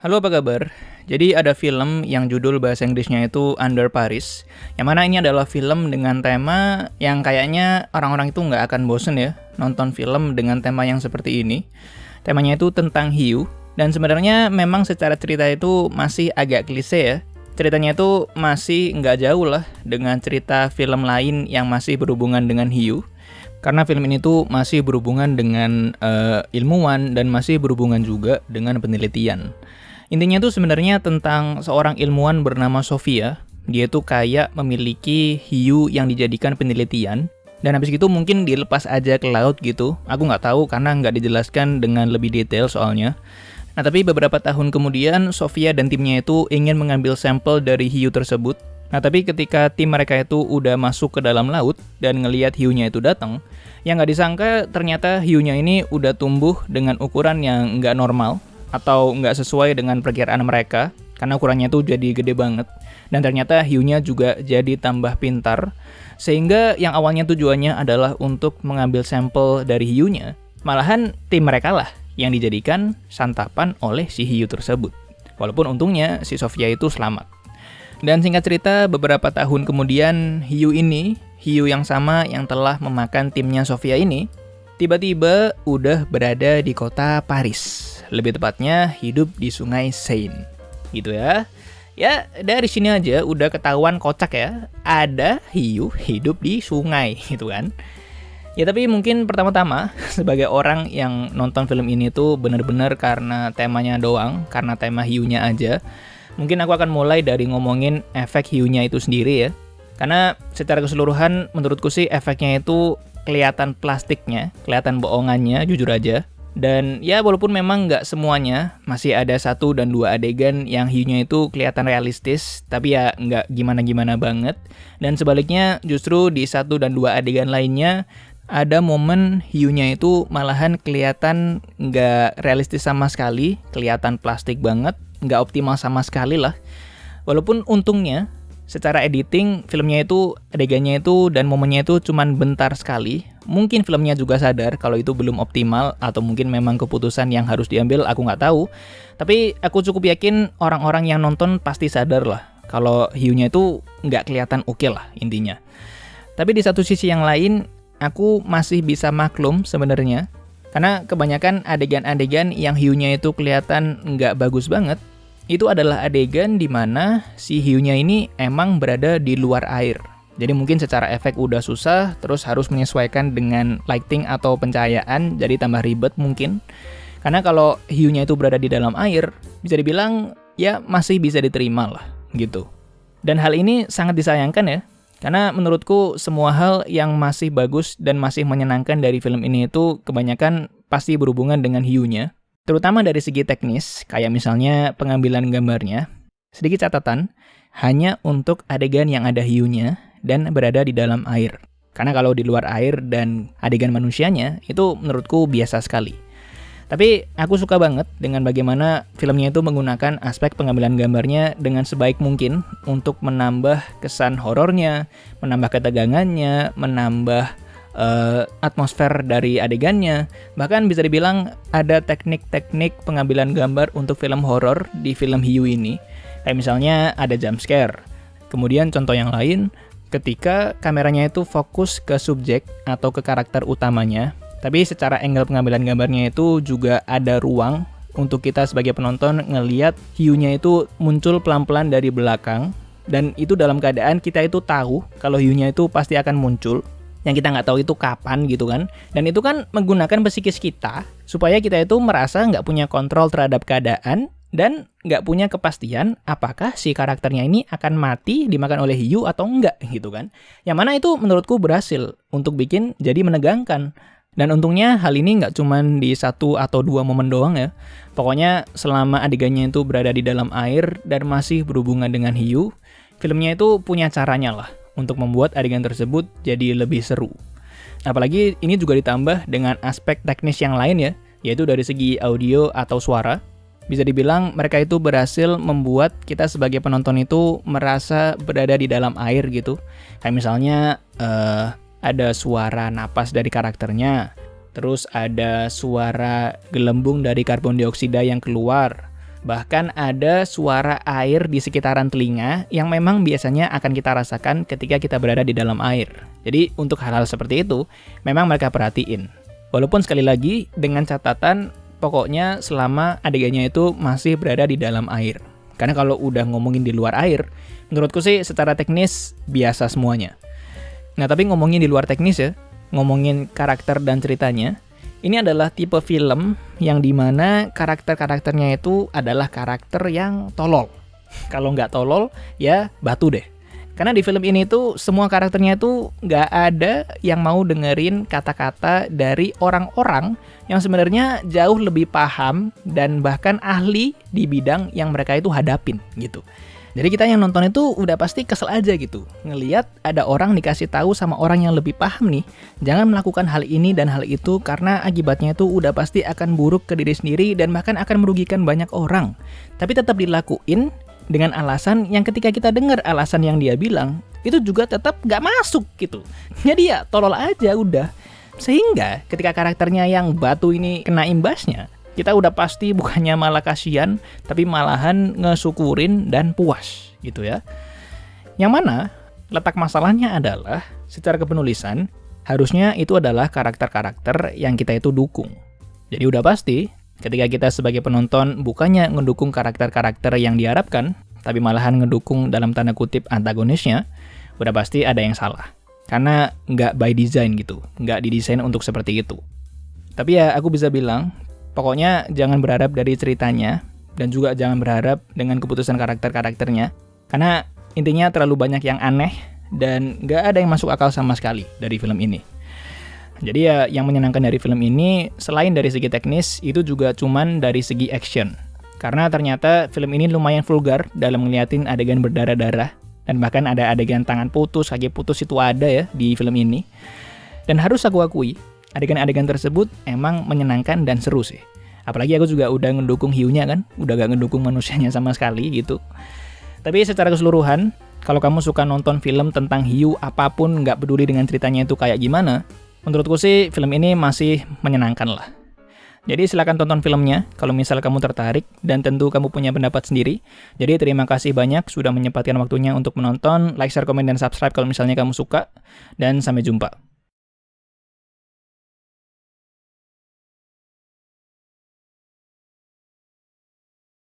Halo, apa kabar? Jadi ada film yang judul bahasa Inggrisnya itu Under Paris, yang mana ini adalah film dengan tema yang kayaknya orang-orang itu nggak akan bosen ya nonton film dengan tema yang seperti ini. Temanya itu tentang hiu, dan sebenarnya memang secara cerita itu masih agak klise ya. Ceritanya itu masih nggak jauh lah dengan cerita film lain yang masih berhubungan dengan hiu. Karena film ini tuh masih berhubungan dengan ilmuwan dan masih berhubungan juga dengan penelitian. Intinya tuh sebenarnya tentang seorang ilmuwan bernama Sofia. Dia tuh kayak memiliki hiu yang dijadikan penelitian. Dan habis itu mungkin dilepas aja ke laut gitu. Aku nggak tahu karena nggak dijelaskan dengan lebih detail soalnya. Nah, tapi beberapa tahun kemudian Sofia dan timnya itu ingin mengambil sampel dari hiu tersebut. Nah, tapi ketika tim mereka itu udah masuk ke dalam laut dan ngelihat hiunya itu datang, yang nggak disangka ternyata hiunya ini udah tumbuh dengan ukuran yang nggak normal atau nggak sesuai dengan perkiraan mereka, karena ukurannya tuh jadi gede banget. Dan ternyata hiunya juga jadi tambah pintar, sehingga yang awalnya tujuannya adalah untuk mengambil sampel dari hiunya, malahan tim mereka lah yang dijadikan santapan oleh si hiu tersebut. Walaupun untungnya si Sofia itu selamat. Dan singkat cerita, beberapa tahun kemudian hiu yang sama yang telah memakan timnya Sofia ini, tiba-tiba udah berada di kota Paris. Lebih tepatnya hidup di sungai Seine. Gitu ya. Ya, dari sini aja udah ketahuan kocak ya. Ada hiu hidup di sungai gitu kan. Ya tapi mungkin pertama-tama sebagai orang yang nonton film ini tuh bener-bener karena temanya doang, karena tema hiunya aja. Mungkin aku akan mulai dari ngomongin efek hiunya itu sendiri ya. Karena secara keseluruhan menurutku sih efeknya itu kelihatan plastiknya, kelihatan bohongannya, jujur aja. Dan ya walaupun memang nggak semuanya, masih ada 1 dan 2 adegan yang hiunya itu kelihatan realistis, tapi ya nggak gimana-gimana banget. Dan sebaliknya justru di 1 dan 2 adegan lainnya, ada momen hiunya itu malahan kelihatan nggak realistis sama sekali, kelihatan plastik banget, nggak optimal sama sekali lah. Walaupun untungnya, secara editing, filmnya itu, adegannya itu, dan momennya itu cuman bentar sekali. Mungkin filmnya juga sadar kalau itu belum optimal, atau mungkin memang keputusan yang harus diambil, aku nggak tahu. Tapi aku cukup yakin orang-orang yang nonton pasti sadar lah, kalau hiunya itu nggak kelihatan oke lah intinya. Tapi di satu sisi yang lain, aku masih bisa maklum sebenarnya, karena kebanyakan adegan-adegan yang hiunya itu kelihatan nggak bagus banget, itu adalah adegan di mana si hiunya ini emang berada di luar air. Jadi mungkin secara efek udah susah, terus harus menyesuaikan dengan lighting atau pencahayaan, jadi tambah ribet mungkin. Karena kalau hiunya itu berada di dalam air, bisa dibilang ya masih bisa diterima lah, gitu. Dan hal ini sangat disayangkan ya, karena menurutku semua hal yang masih bagus dan masih menyenangkan dari film ini itu kebanyakan pasti berhubungan dengan hiunya. Terutama dari segi teknis, kayak misalnya pengambilan gambarnya. Sedikit catatan, hanya untuk adegan yang ada hiunya dan berada di dalam air. Karena kalau di luar air dan adegan manusianya, itu menurutku biasa sekali. Tapi aku suka banget dengan bagaimana filmnya itu menggunakan aspek pengambilan gambarnya dengan sebaik mungkin untuk menambah kesan horornya, menambah ketegangannya, menambah atmosfer dari adegannya. Bahkan bisa dibilang ada teknik-teknik pengambilan gambar untuk film horor di film hiu ini. Kayak misalnya ada jump scare. Kemudian contoh yang lain, ketika kameranya itu fokus ke subjek atau ke karakter utamanya, tapi secara angle pengambilan gambarnya itu juga ada ruang untuk kita sebagai penonton ngelihat hiunya itu muncul pelan-pelan dari belakang. Dan itu dalam keadaan kita itu tahu kalau hiunya itu pasti akan muncul. Yang kita nggak tahu itu kapan gitu kan. Dan itu kan menggunakan psikis kita supaya kita itu merasa nggak punya kontrol terhadap keadaan dan nggak punya kepastian apakah si karakternya ini akan mati dimakan oleh hiu atau enggak gitu kan. Yang mana itu menurutku berhasil untuk bikin jadi menegangkan. Dan untungnya hal ini nggak cuma di 1 atau 2 momen doang ya. Pokoknya selama adegannya itu berada di dalam air dan masih berhubungan dengan hiu, filmnya itu punya caranya lah untuk membuat adegan tersebut jadi lebih seru. Apalagi ini juga ditambah dengan aspek teknis yang lain ya, yaitu dari segi audio atau suara. Bisa dibilang mereka itu berhasil membuat kita sebagai penonton itu merasa berada di dalam air gitu. Kayak misalnya ada suara napas dari karakternya, terus ada suara gelembung dari karbon dioksida yang keluar, Bahkan ada suara air di sekitaran telinga yang memang biasanya akan kita rasakan ketika kita berada di dalam air. Jadi untuk hal-hal seperti itu, memang mereka perhatiin. Walaupun sekali lagi dengan catatan, pokoknya selama adegannya itu masih berada di dalam air. Karena kalau udah ngomongin di luar air, menurutku sih secara teknis biasa semuanya. Nah tapi ngomongin di luar teknis ya, ngomongin karakter dan ceritanya, ini adalah tipe film yang dimana karakter-karakternya itu adalah karakter yang tolol. Kalau nggak tolol, ya batu deh. Karena di film ini tuh semua karakternya tuh nggak ada yang mau dengerin kata-kata dari orang-orang yang sebenarnya jauh lebih paham dan bahkan ahli di bidang yang mereka itu hadapin gitu. Jadi kita yang nonton itu udah pasti kesel aja gitu. Ngeliat ada orang dikasih tahu sama orang yang lebih paham nih, jangan melakukan hal ini dan hal itu karena akibatnya itu udah pasti akan buruk ke diri sendiri dan bahkan akan merugikan banyak orang. Tapi tetap dilakuin dengan alasan yang ketika kita dengar alasan yang dia bilang, itu juga tetap gak masuk gitu. Jadi ya tolol aja udah. Sehingga ketika karakternya yang batu ini kena imbasnya, kita udah pasti bukannya malah kasihan, tapi malahan ngesyukurin dan puas gitu ya. Yang mana letak masalahnya adalah secara kepenulisan, harusnya itu adalah karakter-karakter yang kita itu dukung. Jadi udah pasti ketika kita sebagai penonton bukannya ngedukung karakter-karakter yang diharapkan, tapi malahan ngedukung dalam tanda kutip antagonisnya, udah pasti ada yang salah. Karena nggak by design gitu, nggak didesain untuk seperti itu. Tapi ya aku bisa bilang, pokoknya jangan berharap dari ceritanya, dan juga jangan berharap dengan keputusan karakter-karakternya, karena intinya terlalu banyak yang aneh, dan nggak ada yang masuk akal sama sekali dari film ini. Jadi ya yang menyenangkan dari film ini, selain dari segi teknis, itu juga cuman dari segi action. Karena ternyata film ini lumayan vulgar dalam ngeliatin adegan berdarah-darah, dan bahkan ada adegan tangan putus, kaki putus itu ada ya di film ini. Dan harus aku akui, adegan-adegan tersebut emang menyenangkan dan seru sih. Apalagi aku juga udah ngedukung hiunya kan, udah gak ngedukung manusianya sama sekali gitu. Tapi secara keseluruhan, kalau kamu suka nonton film tentang hiu apapun, gak peduli dengan ceritanya itu kayak gimana, menurutku sih film ini masih menyenangkan lah. Jadi silakan tonton filmnya kalau misal kamu tertarik, dan tentu kamu punya pendapat sendiri. Jadi terima kasih banyak sudah menyempatkan waktunya untuk menonton. Like, share, komen, dan subscribe kalau misalnya kamu suka. Dan sampai jumpa.